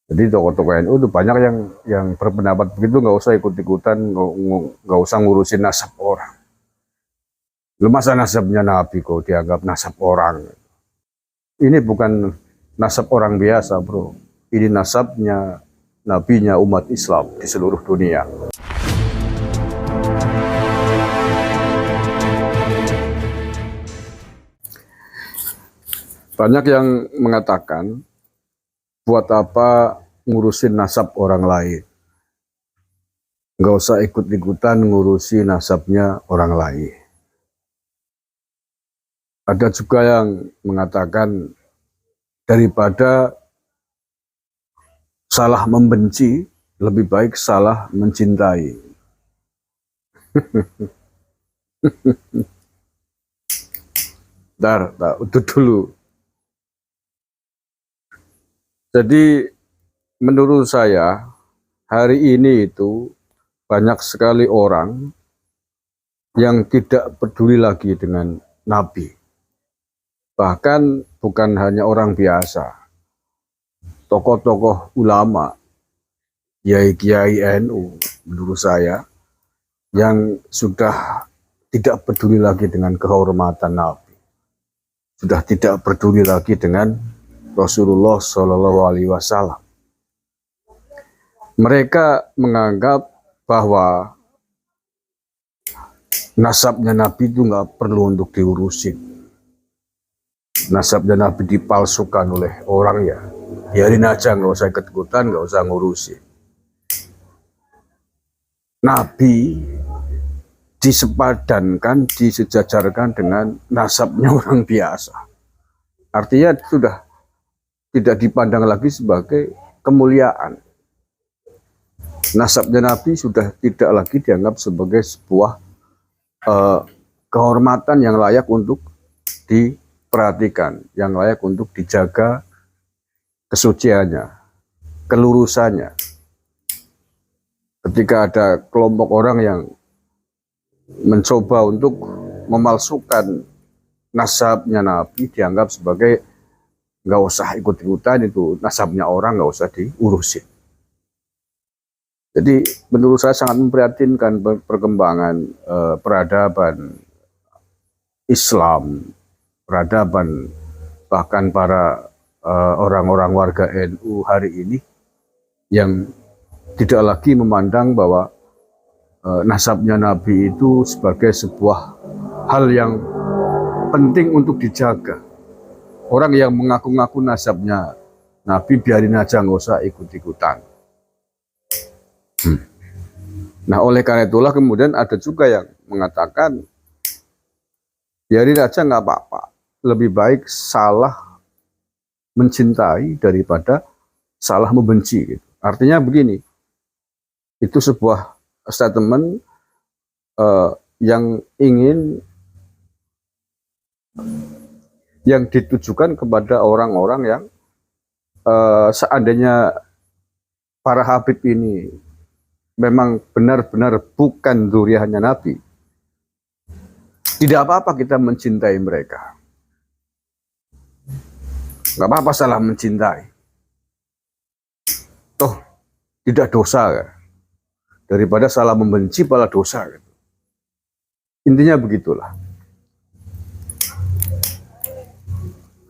Jadi tokoh-tokoh NU itu banyak yang berpendapat begitu, nggak usah ikut-ikutan, nggak usah ngurusin nasab orang. Lu masa nasabnya Nabi kok dianggap nasab orang? Ini bukan nasab orang biasa, bro. Ini nasabnya nabinya umat Islam di seluruh dunia. Banyak yang mengatakan, buat apa ngurusin nasab orang lain? Nggak usah ikut-ikutan ngurusi nasabnya orang lain. Ada juga yang mengatakan, daripada salah membenci, lebih baik salah mencintai. Itu dulu. Jadi menurut saya, hari ini itu banyak sekali orang yang tidak peduli lagi dengan Nabi. Bahkan bukan hanya orang biasa, tokoh-tokoh ulama, kiai-kiai NU, menurut saya, yang sudah tidak peduli lagi dengan kehormatan Nabi, sudah tidak peduli lagi dengan Rasulullah SAW. Mereka menganggap bahwa nasabnya Nabi itu nggak perlu untuk diurusin. Nasabnya Nabi dipalsukan oleh orang, ya biarin aja, nggak usah ikut-ikutan, nggak usah ngurusin. Nabi disepadankan, disejajarkan dengan nasabnya orang biasa. Artinya sudah tidak dipandang lagi sebagai kemuliaan. Nasabnya Nabi sudah tidak lagi dianggap sebagai sebuah kehormatan yang layak untuk diperhatikan, yang layak untuk dijaga kesuciannya, kelurusannya. Ketika ada kelompok orang yang mencoba untuk memalsukan nasabnya Nabi, dianggap sebagai nggak usah ikut-ikutan, itu nasabnya orang, nggak usah diurusin. Jadi menurut saya sangat memprihatinkan perkembangan peradaban Islam, peradaban bahkan para orang-orang warga NU hari ini yang tidak lagi memandang bahwa nasabnya Nabi itu sebagai sebuah hal yang penting untuk dijaga. Orang yang mengaku-ngaku nasabnya Nabi, biarin aja, nggak usah ikut-ikutan. Nah, oleh karena itulah kemudian ada juga yang mengatakan, biarin aja, nggak apa-apa. Lebih baik salah mencintai daripada salah membenci. Gitu. Artinya begini, itu sebuah statement yang ditujukan kepada orang-orang yang seandainya para Habib ini memang benar-benar bukan dzurriyyahnya Nabi, tidak apa-apa kita mencintai mereka. Nggak apa-apa salah mencintai. Toh tidak dosa kan? Daripada salah membenci malah dosa kan? Intinya begitulah.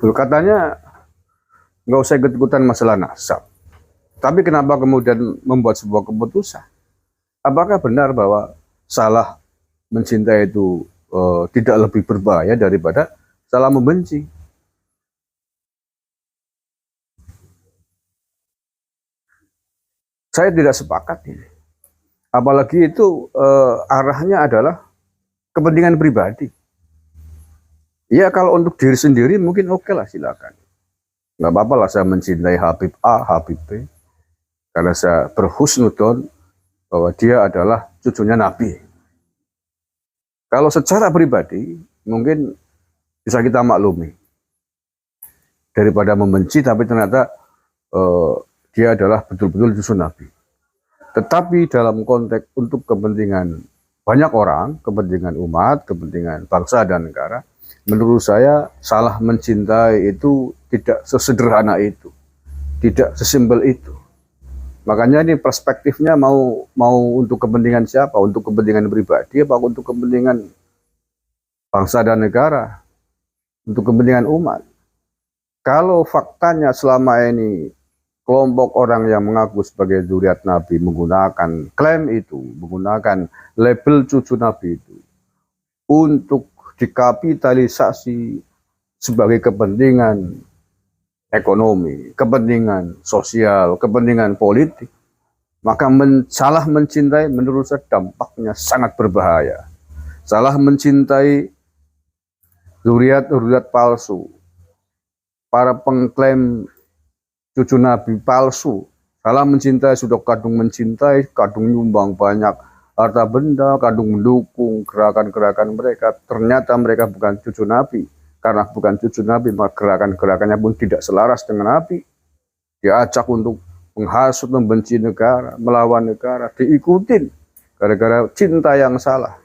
Katanya nggak usah ikut-ikutan masalah nasab. Tapi kenapa kemudian membuat sebuah keputusan? Apakah benar bahwa salah mencintai itu tidak lebih berbahaya daripada salah membenci? Saya tidak sepakat ini. Apalagi itu arahnya adalah kepentingan pribadi. Ya kalau untuk diri sendiri mungkin oke lah, silakan. Nggak apa-apa lah saya mencintai Habib A, Habib B. Karena saya berhusnudon bahwa dia adalah cucunya Nabi. Kalau secara pribadi mungkin bisa kita maklumi. Daripada membenci tapi ternyata dia adalah betul-betul cucu Nabi. Tetapi dalam konteks untuk kepentingan banyak orang, kepentingan umat, kepentingan bangsa dan negara, menurut saya salah mencintai itu tidak sesederhana itu. Tidak sesimpel itu. Makanya ini perspektifnya mau untuk kepentingan siapa? Untuk kepentingan pribadi apa untuk kepentingan bangsa dan negara? Untuk kepentingan umat. Kalau faktanya selama ini kelompok orang yang mengaku sebagai zuriat Nabi menggunakan klaim itu, menggunakan label cucu Nabi itu untuk dikapitalisasi sebagai kepentingan ekonomi, kepentingan sosial, kepentingan politik, maka salah mencintai menurut saya dampaknya sangat berbahaya. Salah mencintai zuriat palsu, para pengklaim cucu Nabi palsu, salah mencintai sudah kadung mencintai, kadung nyumbang banyak harta benda, kadung mendukung gerakan-gerakan mereka, ternyata mereka bukan cucu Nabi. Karena bukan cucu Nabi, maka gerakan-gerakannya pun tidak selaras dengan Nabi. Diajak untuk menghasut, membenci negara, melawan negara, diikutin gara-gara cinta yang salah.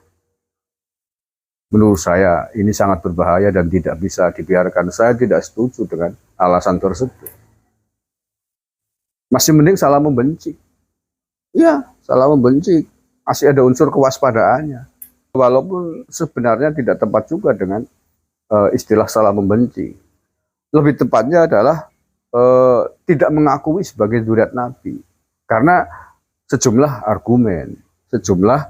Menurut saya ini sangat berbahaya dan tidak bisa dibiarkan. Saya tidak setuju dengan alasan tersebut. Masih mending salah membenci. Ya, salah membenci. Masih ada unsur kewaspadaannya. Walaupun sebenarnya tidak tepat juga dengan istilah salah membenci. Lebih tepatnya adalah tidak mengakui sebagai zuriat Nabi. Karena sejumlah argumen, sejumlah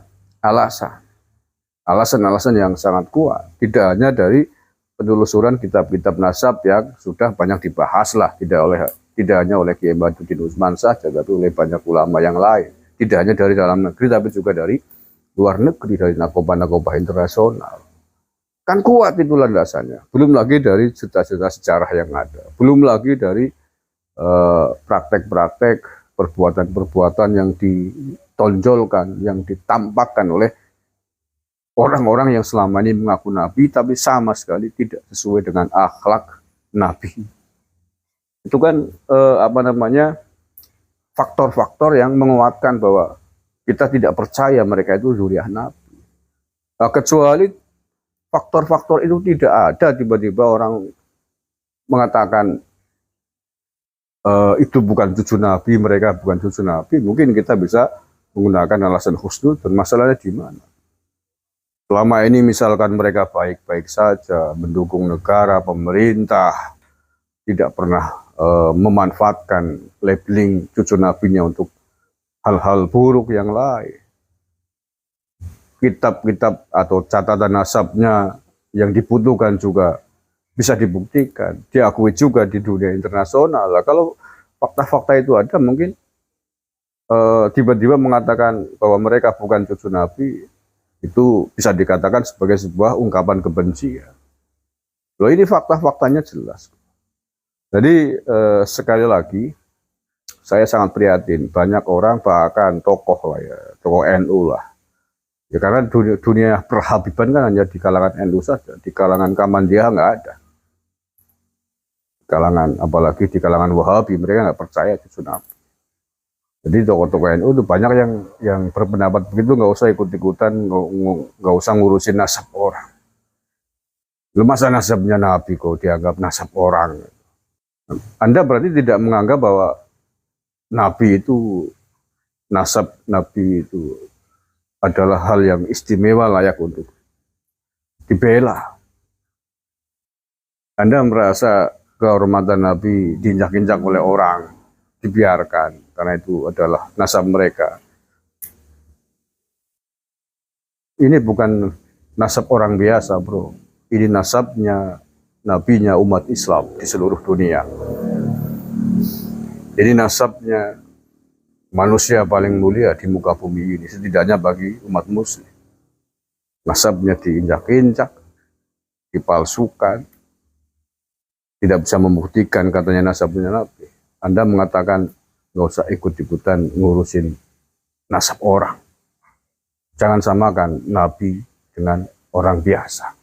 alasan yang sangat kuat. Tidak hanya dari penelusuran kitab-kitab nasab yang sudah banyak dibahas lah, tidak hanya oleh Kiai Badruddin Utsman saja, tapi oleh banyak ulama yang lain. Tidak hanya dari dalam negeri, tapi juga dari luar negeri, dari nakoba-nakoba internasional. Kan kuat itu landasannya. Belum lagi dari cerita-cerita sejarah yang ada. Belum lagi dari praktek-praktek, perbuatan-perbuatan yang ditonjolkan, yang ditampakkan oleh orang-orang yang selama ini mengaku Nabi, tapi sama sekali tidak sesuai dengan akhlak Nabi. Itu kan faktor-faktor yang menguatkan bahwa kita tidak percaya mereka itu zuriat Nabi. Nah, kecuali faktor-faktor itu tidak ada, tiba-tiba orang mengatakan itu bukan cucu Nabi, mereka bukan cucu Nabi, mungkin kita bisa menggunakan alasan husnuzon. Masalahnya di mana? Selama ini misalkan mereka baik-baik saja, mendukung negara, pemerintah, tidak pernah memanfaatkan labeling cucu Nabinya untuk hal-hal buruk yang lain. Kitab-kitab atau catatan nasabnya yang dibutuhkan juga bisa dibuktikan, diakui juga di dunia internasional. Nah, kalau fakta-fakta itu ada, mungkin tiba-tiba mengatakan bahwa mereka bukan cucu Nabi, itu bisa dikatakan sebagai sebuah ungkapan kebencian. Loh, ini fakta-faktanya jelas. Jadi sekali lagi, saya sangat prihatin, banyak orang bahkan tokoh lah ya, tokoh NU lah. Ya karena dunia perhabiban kan hanya di kalangan NU saja, di kalangan Kamandiah nggak ada. Apalagi di kalangan Wahabi, mereka nggak percaya cucu Nabi. Jadi tokoh-tokoh NU itu banyak yang berpendapat begitu, nggak usah ikut-ikutan, nggak usah ngurusin nasab orang. Lu masa nasabnya Nabi kok dianggap nasab orang? Anda berarti tidak menganggap bahwa Nabi itu, nasab Nabi itu adalah hal yang istimewa, layak untuk dibela. Anda merasa kehormatan Nabi diinjak-injak oleh orang, dibiarkan, karena itu adalah nasab mereka. Ini bukan nasab orang biasa, bro. Ini nasabnya nabinya umat Islam di seluruh dunia. Ini nasabnya manusia paling mulia di muka bumi ini, setidaknya bagi umat muslim. Nasabnya diinjak-injak, dipalsukan, tidak bisa membuktikan katanya nasabnya Nabi. Anda mengatakan nggak usah ikut-ikutan ngurusin nasab orang. Jangan samakan Nabi dengan orang biasa.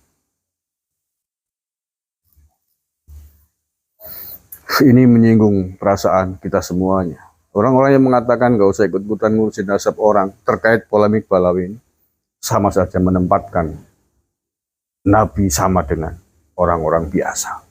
Ini menyinggung perasaan kita semuanya. Orang-orang yang mengatakan nggak usah ikut-ikutan ngurusin nasab orang terkait polemik Balawi ini, sama saja menempatkan Nabi sama dengan orang-orang biasa.